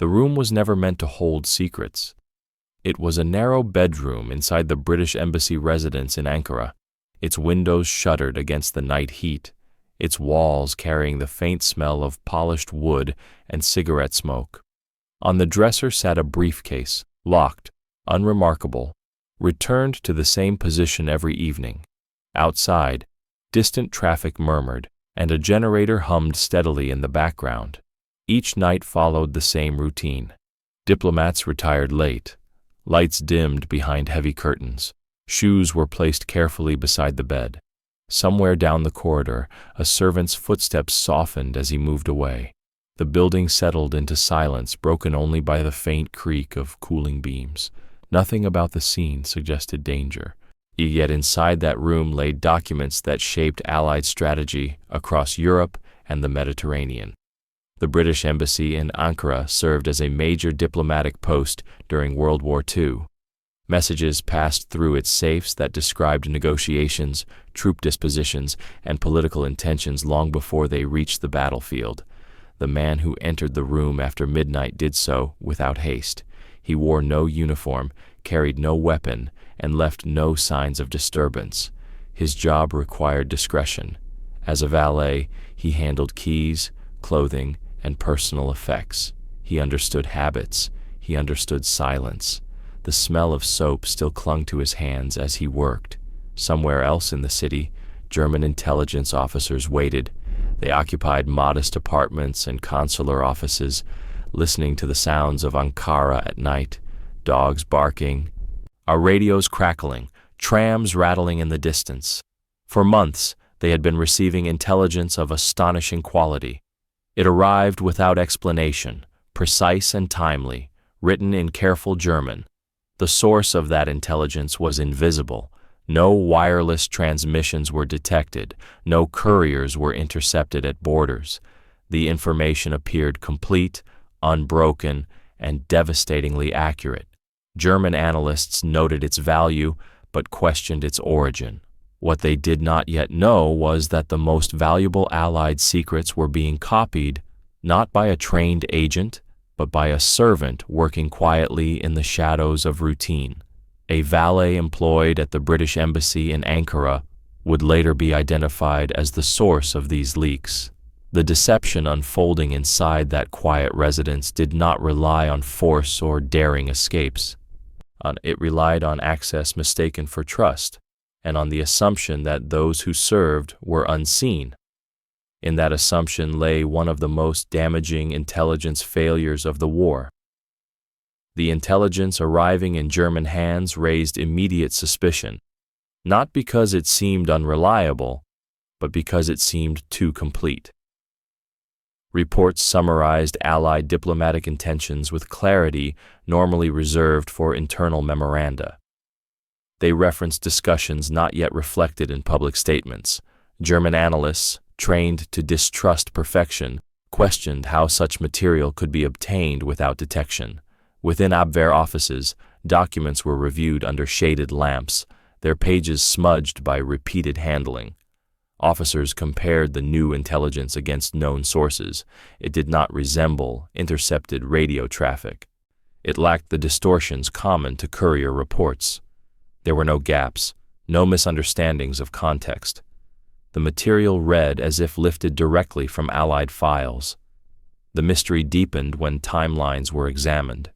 The room was never meant to hold secrets. It was a narrow bedroom inside the British Embassy residence in Ankara, its windows shuttered against the night heat, its walls carrying the faint smell of polished wood and cigarette smoke. On the dresser sat a briefcase, locked, unremarkable, returned to the same position every evening. Outside, distant traffic murmured, and a generator hummed steadily in the background. Each night followed the same routine. Diplomats retired late. Lights dimmed behind heavy curtains. Shoes were placed carefully beside the bed. Somewhere down the corridor, a servant's footsteps softened as he moved away. The building settled into silence, broken only by the faint creak of cooling beams. Nothing about the scene suggested danger. Yet inside that room lay documents that shaped Allied strategy across Europe and the Mediterranean. The British Embassy in Ankara served as a major diplomatic post during World War II. Messages passed through its safes that described negotiations, troop dispositions, and political intentions long before they reached the battlefield. The man who entered the room after midnight did so without haste. He wore no uniform, carried no weapon, and left no signs of disturbance. His job required discretion. As a valet, he handled keys, clothing, and personal effects. He understood habits. He understood silence. The smell of soap still clung to his hands as he worked. Somewhere else in the city, German intelligence officers waited. They occupied modest apartments and consular offices, listening to the sounds of Ankara at night, dogs barking, our radios crackling, trams rattling in the distance. For months, they had been receiving intelligence of astonishing quality. It arrived without explanation, precise and timely, written in careful German. The source of that intelligence was invisible. No wireless transmissions were detected. No couriers were intercepted at borders. The information appeared complete, unbroken, and devastatingly accurate. German analysts noted its value, but questioned its origin. What they did not yet know was that the most valuable Allied secrets were being copied, not by a trained agent, but by a servant working quietly in the shadows of routine. A valet employed at the British Embassy in Ankara would later be identified as the source of these leaks. The deception unfolding inside that quiet residence did not rely on force or daring escapes. It relied on access mistaken for trust, and on the assumption that those who served were unseen. In that assumption lay one of the most damaging intelligence failures of the war. The intelligence arriving in German hands raised immediate suspicion, not because it seemed unreliable, but because it seemed too complete. Reports summarized Allied diplomatic intentions with clarity normally reserved for internal memoranda. They referenced discussions not yet reflected in public statements. German analysts, trained to distrust perfection, questioned how such material could be obtained without detection. Within Abwehr offices, documents were reviewed under shaded lamps, their pages smudged by repeated handling. Officers compared the new intelligence against known sources. It did not resemble intercepted radio traffic. It lacked the distortions common to courier reports. There were no gaps, no misunderstandings of context. The material read as if lifted directly from Allied files. The mystery deepened when timelines were examined.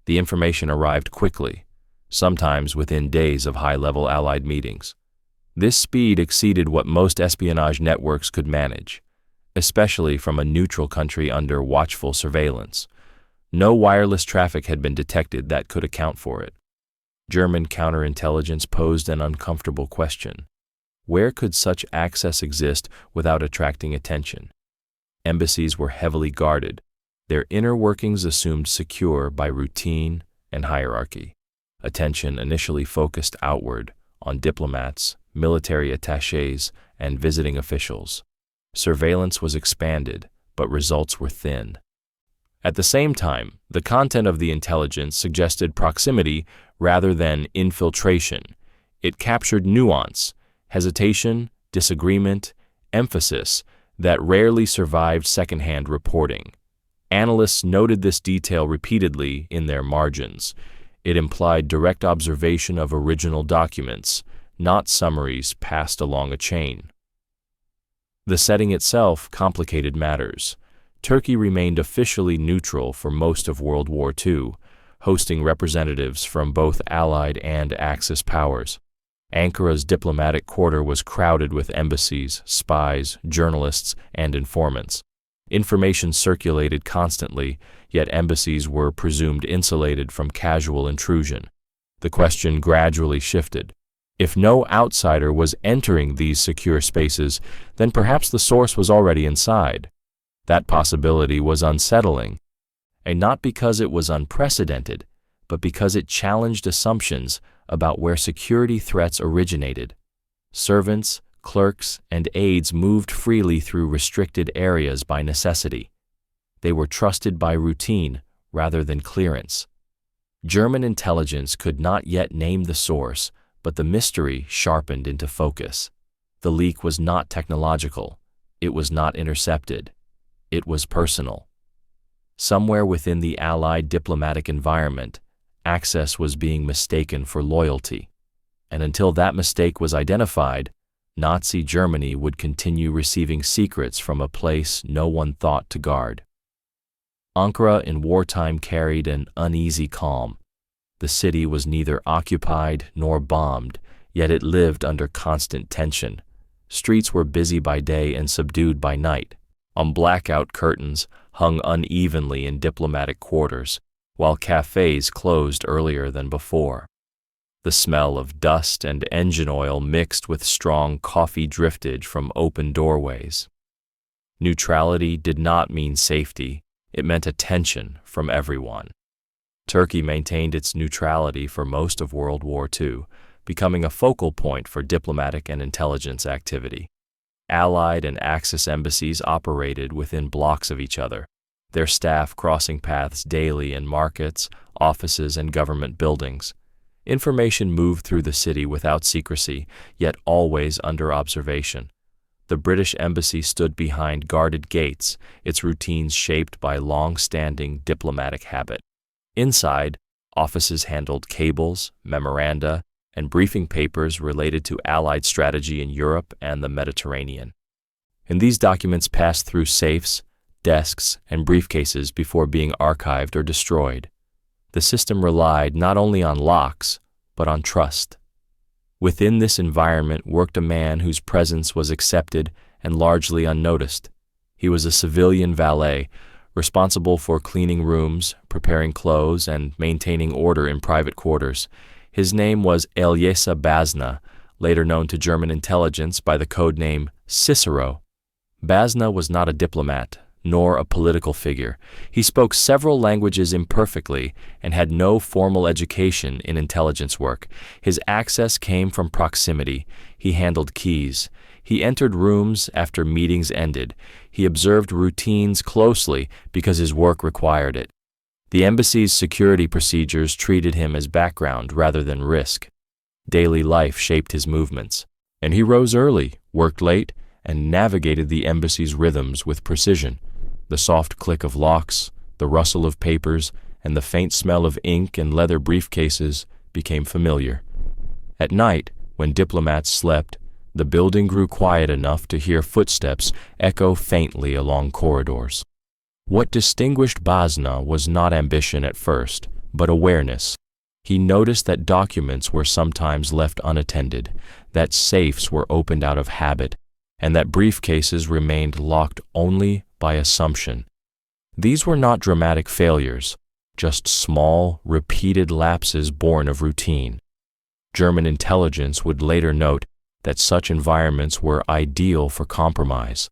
The information arrived quickly, sometimes within days of high-level Allied meetings. This speed exceeded what most espionage networks could manage, especially from a neutral country under watchful surveillance. No wireless traffic had been detected that could account for it. German counterintelligence posed an uncomfortable question. Where could such access exist without attracting attention? Embassies were heavily guarded, their inner workings assumed secure by routine and hierarchy. Attention initially focused outward on diplomats, military attachés, and visiting officials. Surveillance was expanded, but results were thin. At the same time, the content of the intelligence suggested proximity rather than infiltration. It captured nuance, hesitation, disagreement, emphasis that rarely survived secondhand reporting. Analysts noted this detail repeatedly in their margins. It implied direct observation of original documents, not summaries passed along a chain. The setting itself complicated matters. Turkey remained officially neutral for most of World War II, hosting representatives from both Allied and Axis powers. Ankara's diplomatic quarter was crowded with embassies, spies, journalists, and informants. Information circulated constantly, yet embassies were presumed insulated from casual intrusion. The question gradually shifted. If no outsider was entering these secure spaces, then perhaps the source was already inside. That possibility was unsettling, and not because it was unprecedented, but because it challenged assumptions about where security threats originated. Servants, clerks, and aides moved freely through restricted areas by necessity. They were trusted by routine rather than clearance. German intelligence could not yet name the source, but the mystery sharpened into focus. The leak was not technological. It was not intercepted. It was personal. Somewhere within the Allied diplomatic environment, access was being mistaken for loyalty. And until that mistake was identified, Nazi Germany would continue receiving secrets from a place no one thought to guard. Ankara in wartime carried an uneasy calm. The city was neither occupied nor bombed, yet it lived under constant tension. Streets were busy by day and subdued by night. Blackout curtains hung unevenly in diplomatic quarters, while cafes closed earlier than before. The smell of dust and engine oil mixed with strong coffee driftage from open doorways. Neutrality did not mean safety, it meant attention from everyone. Turkey maintained its neutrality for most of World War II, becoming a focal point for diplomatic and intelligence activity. Allied and Axis embassies operated within blocks of each other, their staff crossing paths daily in markets, offices, and government buildings. Information moved through the city without secrecy, yet always under observation. The British embassy stood behind guarded gates, its routines shaped by long-standing diplomatic habit. Inside, offices handled cables, memoranda, and briefing papers related to Allied strategy in Europe and the Mediterranean. And these documents passed through safes, desks, and briefcases before being archived or destroyed. The system relied not only on locks, but on trust. Within this environment worked a man whose presence was accepted and largely unnoticed. He was a civilian valet, responsible for cleaning rooms, preparing clothes, and maintaining order in private quarters. His name was Elyesa Bazna, later known to German intelligence by the code name Cicero. Bazna was not a diplomat, nor a political figure. He spoke several languages imperfectly and had no formal education in intelligence work. His access came from proximity. He handled keys. He entered rooms after meetings ended. He observed routines closely because his work required it. The embassy's security procedures treated him as background rather than risk. Daily life shaped his movements, and he rose early, worked late, and navigated the embassy's rhythms with precision. The soft click of locks, the rustle of papers, and the faint smell of ink and leather briefcases became familiar. At night, when diplomats slept, the building grew quiet enough to hear footsteps echo faintly along corridors. What distinguished Bazna was not ambition at first, but awareness. He noticed that documents were sometimes left unattended, that safes were opened out of habit, and that briefcases remained locked only by assumption. These were not dramatic failures, just small, repeated lapses born of routine. German intelligence would later note that such environments were ideal for compromise,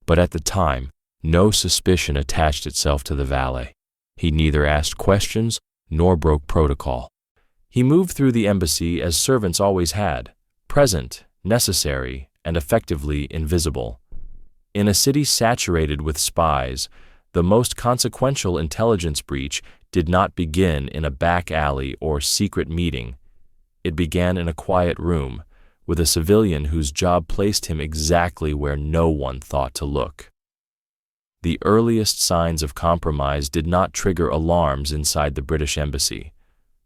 but at the time, no suspicion attached itself to the valet. He neither asked questions nor broke protocol. He moved through the embassy as servants always had, present, necessary, and effectively invisible. In a city saturated with spies, the most consequential intelligence breach did not begin in a back alley or secret meeting. It began in a quiet room, with a civilian whose job placed him exactly where no one thought to look. The earliest signs of compromise did not trigger alarms inside the British embassy.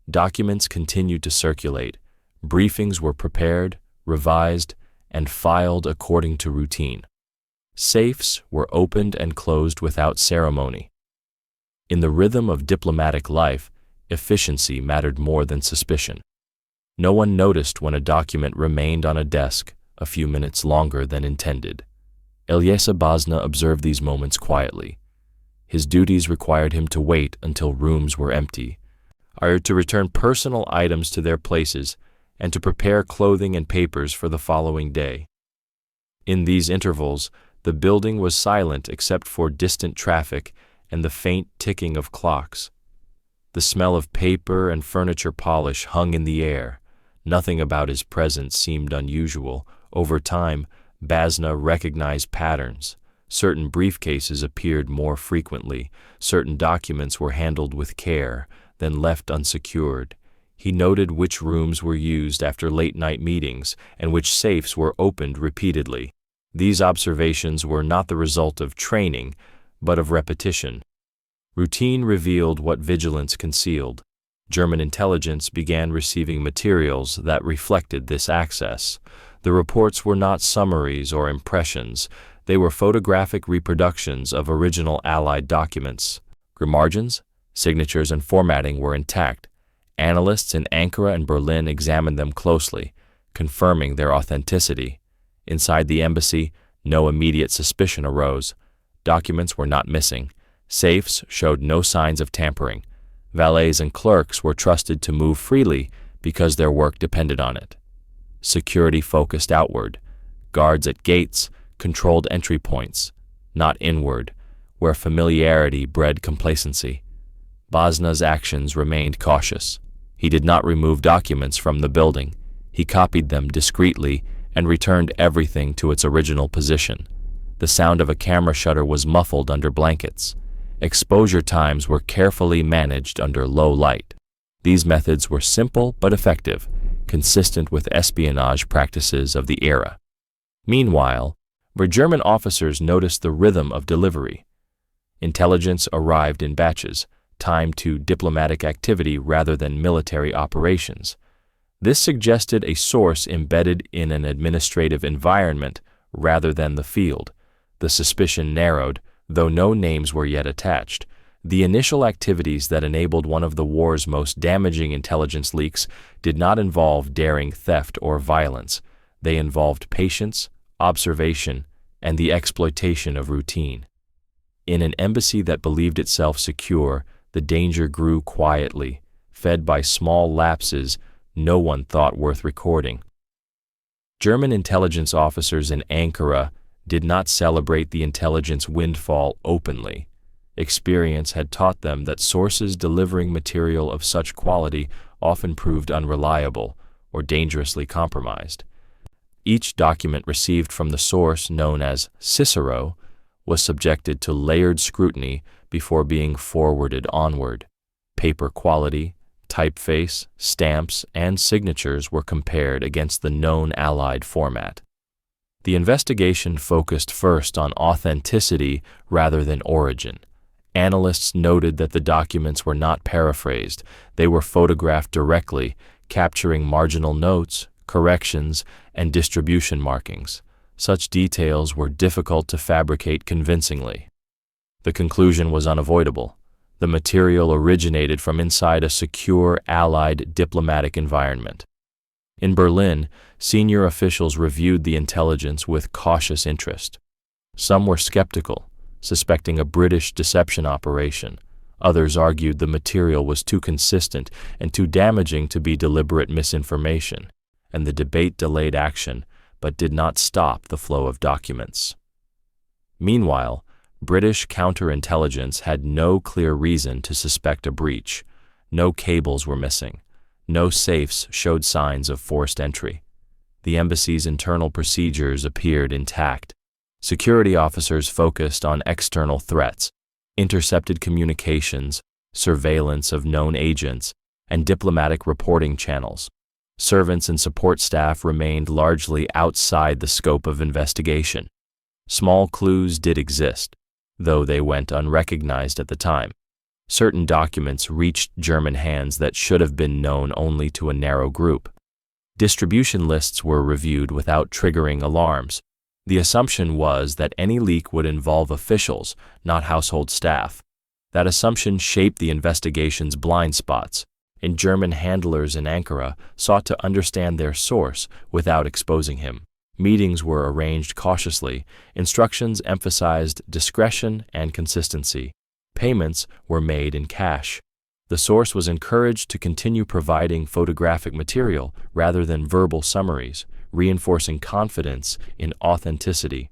Documents continued to circulate. Briefings were prepared, revised, and filed according to routine. Safes were opened and closed without ceremony. In the rhythm of diplomatic life, efficiency mattered more than suspicion. No one noticed when a document remained on a desk a few minutes longer than intended. Ilyesa Bazna observed these moments quietly. His duties required him to wait until rooms were empty, or to return personal items to their places, and to prepare clothing and papers for the following day. In these intervals, the building was silent except for distant traffic and the faint ticking of clocks. The smell of paper and furniture polish hung in the air. Nothing about his presence seemed unusual. Over time, Bazna recognized patterns. Certain briefcases appeared more frequently. Certain documents were handled with care, then left unsecured. He noted which rooms were used after late-night meetings and which safes were opened repeatedly. These observations were not the result of training, but of repetition. Routine revealed what vigilance concealed. German intelligence began receiving materials that reflected this access. The reports were not summaries or impressions. They were photographic reproductions of original Allied documents. Margins, signatures, and formatting were intact. Analysts in Ankara and Berlin examined them closely, confirming their authenticity. Inside the embassy, no immediate suspicion arose. Documents were not missing. Safes showed no signs of tampering. Valets and clerks were trusted to move freely because their work depended on it. Security focused outward. Guards at gates controlled entry points, not inward, where familiarity bred complacency. Bazna's actions remained cautious. He did not remove documents from the building. He copied them discreetly and returned everything to its original position. The sound of a camera shutter was muffled under blankets. Exposure times were carefully managed under low light. These methods were simple but effective, consistent with espionage practices of the era. Meanwhile, where German officers noticed the rhythm of delivery. Intelligence arrived in batches, timed to diplomatic activity rather than military operations. This suggested a source embedded in an administrative environment rather than the field. The suspicion narrowed, though no names were yet attached. The initial activities that enabled one of the war's most damaging intelligence leaks did not involve daring theft or violence. They involved patience, observation, and the exploitation of routine. In an embassy that believed itself secure, the danger grew quietly, fed by small lapses no one thought worth recording. German intelligence officers in Ankara did not celebrate the intelligence windfall openly. Experience had taught them that sources delivering material of such quality often proved unreliable or dangerously compromised. Each document received from the source, known as Cicero, was subjected to layered scrutiny before being forwarded onward. Paper quality, typeface, stamps, and signatures were compared against the known Allied format. The investigation focused first on authenticity rather than origin. Analysts noted that the documents were not paraphrased. They were photographed directly, capturing marginal notes, corrections, and distribution markings. Such details were difficult to fabricate convincingly. The conclusion was unavoidable. The material originated from inside a secure Allied diplomatic environment. In Berlin, senior officials reviewed the intelligence with cautious interest. Some were skeptical, suspecting a British deception operation. Others argued the material was too consistent and too damaging to be deliberate misinformation, and the debate delayed action but did not stop the flow of documents. Meanwhile, British counterintelligence had no clear reason to suspect a breach. No cables were missing. No safes showed signs of forced entry. The embassy's internal procedures appeared intact. Security officers focused on external threats, intercepted communications, surveillance of known agents, and diplomatic reporting channels. Servants and support staff remained largely outside the scope of investigation. Small clues did exist. though they went unrecognized at the time. Certain documents reached German hands that should have been known only to a narrow group. Distribution lists were reviewed without triggering alarms. The assumption was that any leak would involve officials, not household staff. That assumption shaped the investigation's blind spots, and German handlers in Ankara sought to understand their source without exposing him. Meetings were arranged cautiously. Instructions emphasized discretion and consistency. Payments were made in cash. The source was encouraged to continue providing photographic material rather than verbal summaries, reinforcing confidence in authenticity.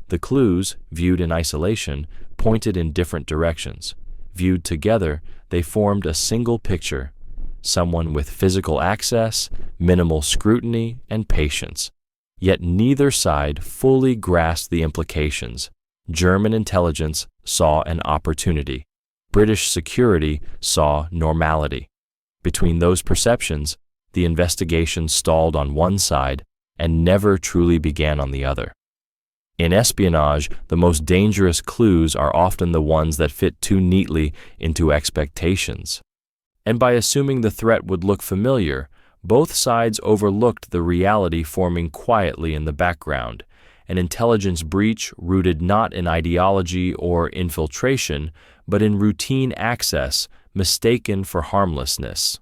The clues, viewed in isolation, pointed in different directions. Viewed together, they formed a single picture: someone with physical access, minimal scrutiny, and patience. Yet neither side fully grasped the implications. German intelligence saw an opportunity. British security saw normality. Between those perceptions, the investigation stalled on one side and never truly began on the other. In espionage, the most dangerous clues are often the ones that fit too neatly into expectations. And by assuming the threat would look familiar, both sides overlooked the reality forming quietly in the background, an intelligence breach rooted not in ideology or infiltration, but in routine access mistaken for harmlessness.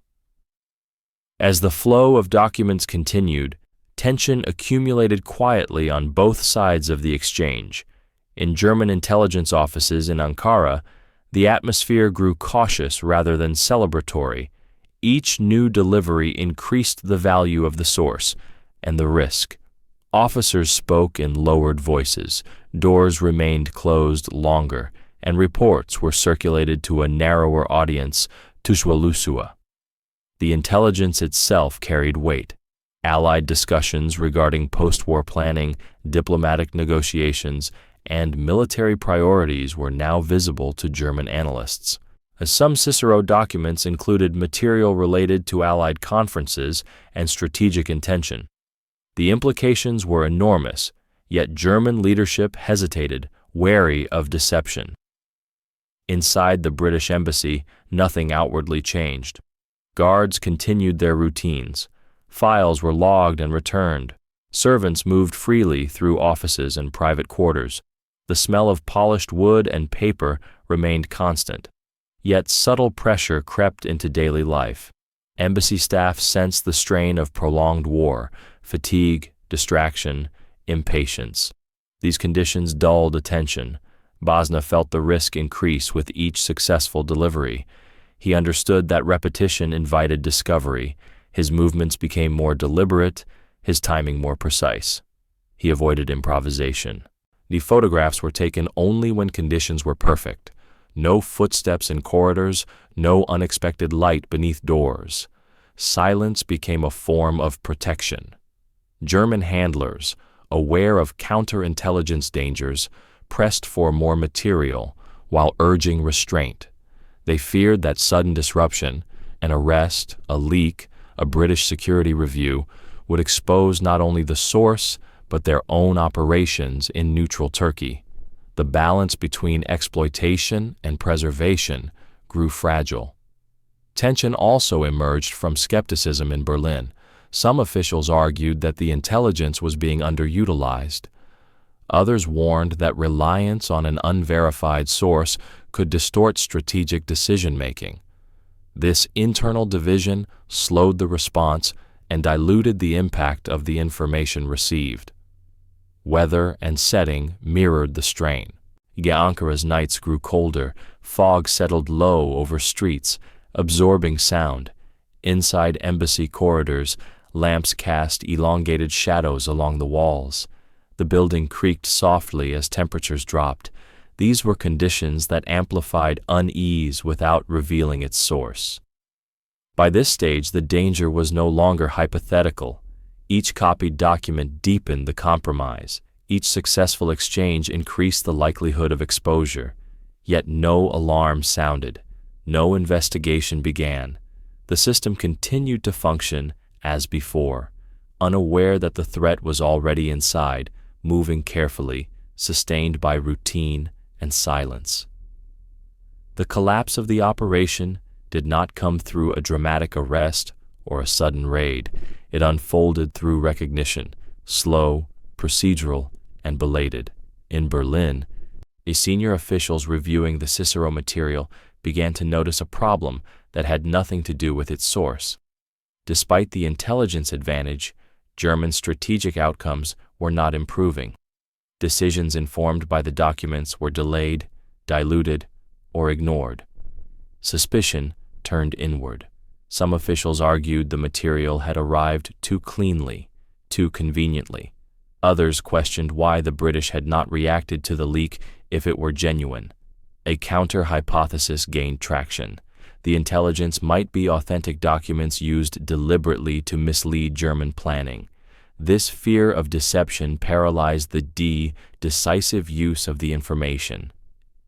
As the flow of documents continued, tension accumulated quietly on both sides of the exchange. In German intelligence offices in Ankara, the atmosphere grew cautious rather than celebratory. Each new delivery increased the value of the source and the risk. Officers spoke in lowered voices, doors remained closed longer, and reports were circulated to a narrower audience, Tushwalusua. The intelligence itself carried weight. Allied discussions regarding post-war planning, diplomatic negotiations, and military priorities were now visible to German analysts. As some Cicero documents included material related to Allied conferences and strategic intention. The implications were enormous, yet German leadership hesitated, wary of deception. Inside the British embassy, nothing outwardly changed. Guards continued their routines. Files were logged and returned. Servants moved freely through offices and private quarters. The smell of polished wood and paper remained constant. Yet subtle pressure crept into daily life. Embassy staff sensed the strain of prolonged war, fatigue, distraction, impatience. These conditions dulled attention. Bosna felt the risk increase with each successful delivery. He understood that repetition invited discovery. His movements became more deliberate, his timing more precise. He avoided improvisation. The photographs were taken only when conditions were perfect. No footsteps in corridors, no unexpected light beneath doors. Silence became a form of protection. German handlers, aware of counterintelligence dangers, pressed for more material while urging restraint. They feared that sudden disruption, an arrest, a leak, a British security review, would expose not only the source, but their own operations in neutral Turkey. The balance between exploitation and preservation grew fragile. Tension also emerged from skepticism in Berlin. Some officials argued that the intelligence was being underutilized. Others warned that reliance on an unverified source could distort strategic decision-making. This internal division slowed the response and diluted the impact of the information received. Weather and setting mirrored the strain. Ankara's nights grew colder, fog settled low over streets, absorbing sound. Inside embassy corridors, lamps cast elongated shadows along the walls. The building creaked softly as temperatures dropped. These were conditions that amplified unease without revealing its source. By this stage, the danger was no longer hypothetical. Each copied document deepened the compromise. Each successful exchange increased the likelihood of exposure. Yet no alarm sounded. No investigation began. The system continued to function as before, unaware that the threat was already inside, moving carefully, sustained by routine and silence. The collapse of the operation did not come through a dramatic arrest or a sudden raid. It unfolded through recognition, slow, procedural, and belated. In Berlin, senior officials reviewing the Cicero material began to notice a problem that had nothing to do with its source. Despite the intelligence advantage, German strategic outcomes were not improving. Decisions informed by the documents were delayed, diluted, or ignored. Suspicion turned inward. Some officials argued the material had arrived too cleanly, too conveniently. Others questioned why the British had not reacted to the leak if it were genuine. A counter-hypothesis gained traction. The intelligence might be authentic documents used deliberately to mislead German planning. This fear of deception paralyzed the decisive use of the information.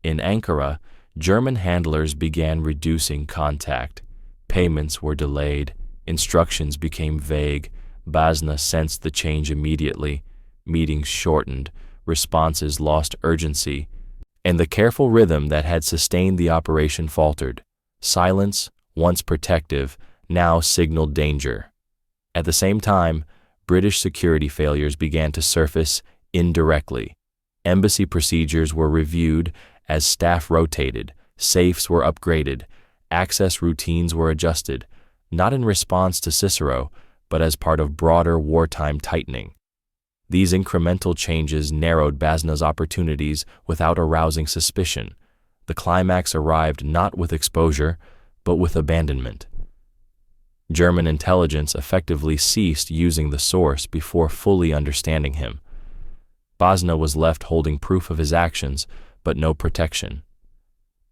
In Ankara, German handlers began reducing contact. Payments were delayed, instructions became vague. Basna sensed the change immediately. Meetings shortened, responses lost urgency, and the careful rhythm that had sustained the operation faltered. Silence, once protective, now signaled danger. At the same time, British security failures began to surface indirectly. Embassy procedures were reviewed as staff rotated, safes were upgraded, access routines were adjusted, not in response to Cicero, but as part of broader wartime tightening. These incremental changes narrowed Basna's opportunities without arousing suspicion. The climax arrived not with exposure, but with abandonment. German intelligence effectively ceased using the source before fully understanding him. Basna was left holding proof of his actions, but no protection.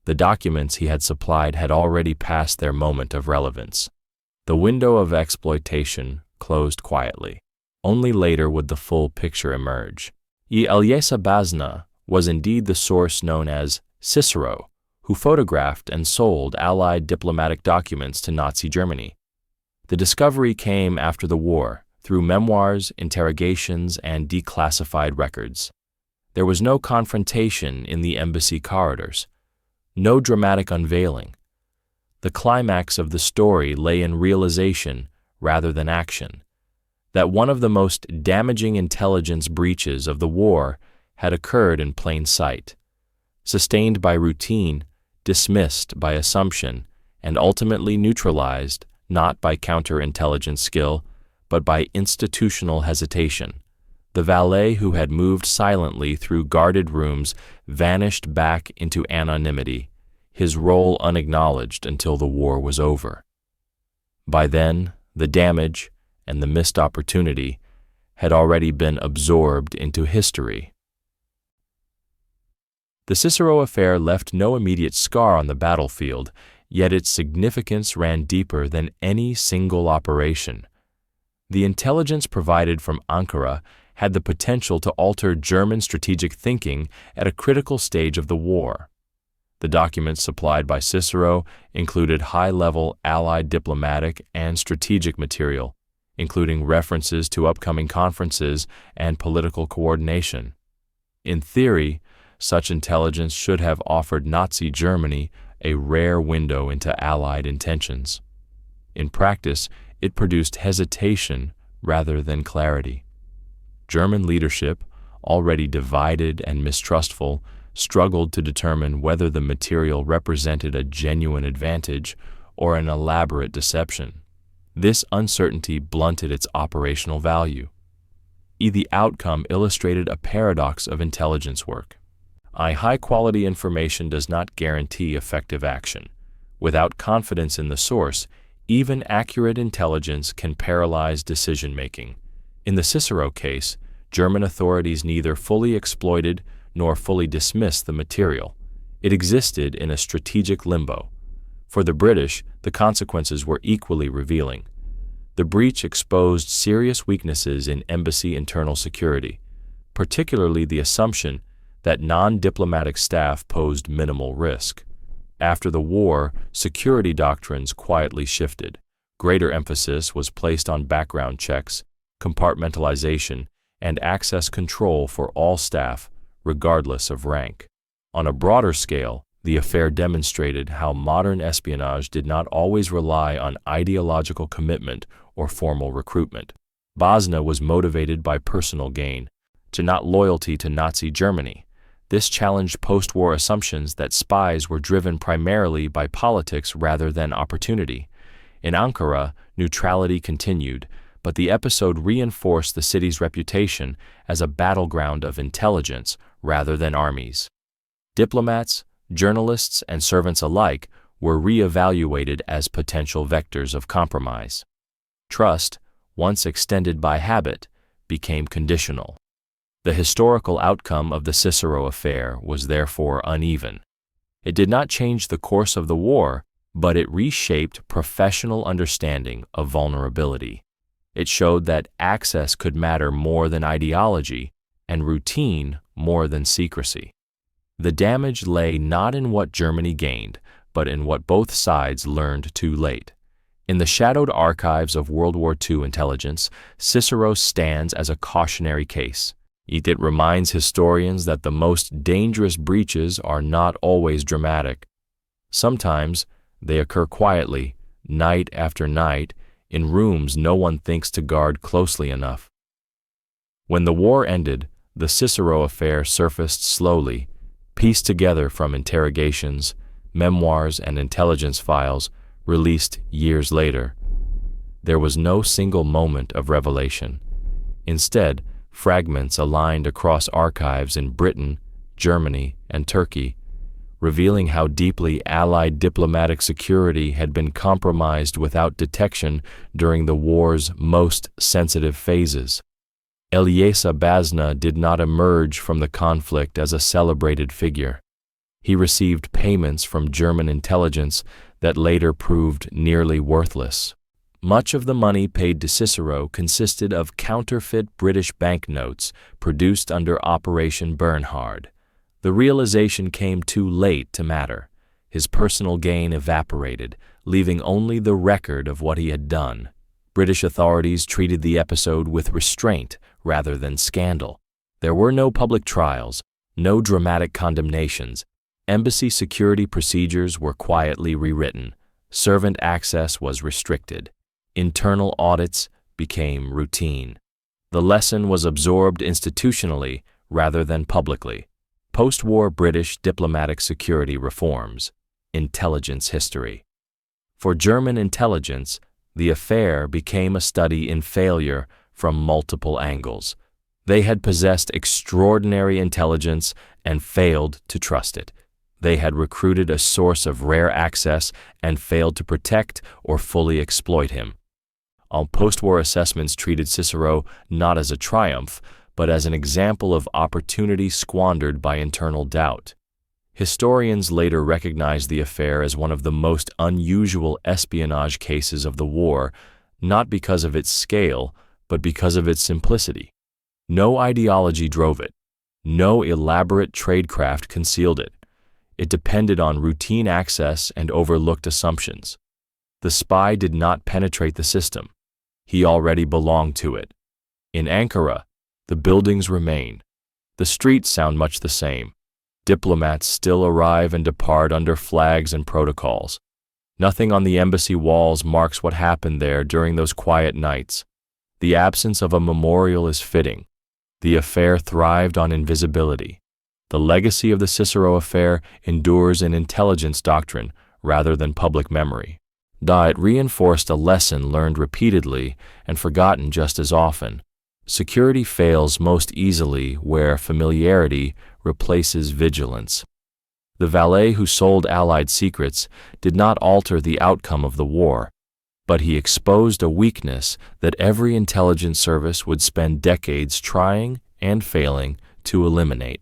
The documents he had supplied had already passed their moment of relevance. The window of exploitation closed quietly. Only later would the full picture emerge. Ilyesa Basna was indeed the source known as Cicero, who photographed and sold Allied diplomatic documents to Nazi Germany. The discovery came after the war, through memoirs, interrogations, and declassified records. There was no confrontation in the embassy corridors, no dramatic unveiling. The climax of the story lay in realization rather than action, that one of the most damaging intelligence breaches of the war had occurred in plain sight, sustained by routine, dismissed by assumption, and ultimately neutralized not by counterintelligence skill, but by institutional hesitation. The valet who had moved silently through guarded rooms vanished back into anonymity, his role unacknowledged until the war was over. By then, the damage and the missed opportunity had already been absorbed into history. The Cicero affair left no immediate scar on the battlefield, yet its significance ran deeper than any single operation. The intelligence provided from Ankara had the potential to alter German strategic thinking at a critical stage of the war. The documents supplied by Cicero included high-level Allied diplomatic and strategic material, including references to upcoming conferences and political coordination. In theory, such intelligence should have offered Nazi Germany a rare window into Allied intentions. In practice, it produced hesitation rather than clarity. German leadership, already divided and mistrustful, struggled to determine whether the material represented a genuine advantage or an elaborate deception. This uncertainty blunted its operational value. The outcome illustrated a paradox of intelligence work. High-quality information does not guarantee effective action. Without confidence in the source, even accurate intelligence can paralyze decision-making. In the Cicero case, German authorities neither fully exploited nor fully dismissed the material. It existed in a strategic limbo. For the British, the consequences were equally revealing. The breach exposed serious weaknesses in embassy internal security, particularly the assumption that non-diplomatic staff posed minimal risk. After the war, security doctrines quietly shifted. Greater emphasis was placed on background checks, compartmentalization, and access control for all staff, regardless of rank. On a broader scale, the affair demonstrated how modern espionage did not always rely on ideological commitment or formal recruitment. Bosna was motivated by personal gain, not loyalty to Nazi Germany. This challenged post-war assumptions that spies were driven primarily by politics rather than opportunity. In Ankara, neutrality continued, but the episode reinforced the city's reputation as a battleground of intelligence rather than armies. Diplomats, journalists, and servants alike were re-evaluated as potential vectors of compromise. Trust, once extended by habit, became conditional. The historical outcome of the Cicero affair was therefore uneven. It did not change the course of the war, but it reshaped professional understanding of vulnerability. It showed that access could matter more than ideology and routine more than secrecy. The damage lay not in what Germany gained, but in what both sides learned too late. In the shadowed archives of World War II intelligence, Cicero stands as a cautionary case. It reminds historians that the most dangerous breaches are not always dramatic. Sometimes they occur quietly, night after night, in rooms no one thinks to guard closely enough. When the war ended, the Cicero affair surfaced slowly, pieced together from interrogations, memoirs, and intelligence files released years later. There was no single moment of revelation. Instead, fragments aligned across archives in Britain, Germany, and Turkey, revealing how deeply Allied diplomatic security had been compromised without detection during the war's most sensitive phases. Ilyesa Bosna did not emerge from the conflict as a celebrated figure. He received payments from German intelligence that later proved nearly worthless. Much of the money paid to Cicero consisted of counterfeit British banknotes produced under Operation Bernhard. The realization came too late to matter. His personal gain evaporated, leaving only the record of what he had done. British authorities treated the episode with restraint rather than scandal. There were no public trials, no dramatic condemnations. Embassy security procedures were quietly rewritten. Servant access was restricted. Internal audits became routine. The lesson was absorbed institutionally rather than publicly. Post-war British diplomatic security reforms. Intelligence history. For German intelligence, the affair became a study in failure from multiple angles. They had possessed extraordinary intelligence and failed to trust it. They had recruited a source of rare access and failed to protect or fully exploit him. All post-war assessments treated Cicero not as a triumph, but as an example of opportunity squandered by internal doubt. Historians later recognized the affair as one of the most unusual espionage cases of the war, not because of its scale, but because of its simplicity. No ideology drove it. No elaborate tradecraft concealed it. It depended on routine access and overlooked assumptions. The spy did not penetrate the system. He already belonged to it. In Ankara, the buildings remain. The streets sound much the same. Diplomats still arrive and depart under flags and protocols. Nothing on the embassy walls marks what happened there during those quiet nights. The absence of a memorial is fitting. The affair thrived on invisibility. The legacy of the Cicero affair endures in intelligence doctrine rather than public memory. It reinforced a lesson learned repeatedly and forgotten just as often. Security fails most easily where familiarity replaces vigilance. The valet who sold Allied secrets did not alter the outcome of the war, but he exposed a weakness that every intelligence service would spend decades trying and failing to eliminate.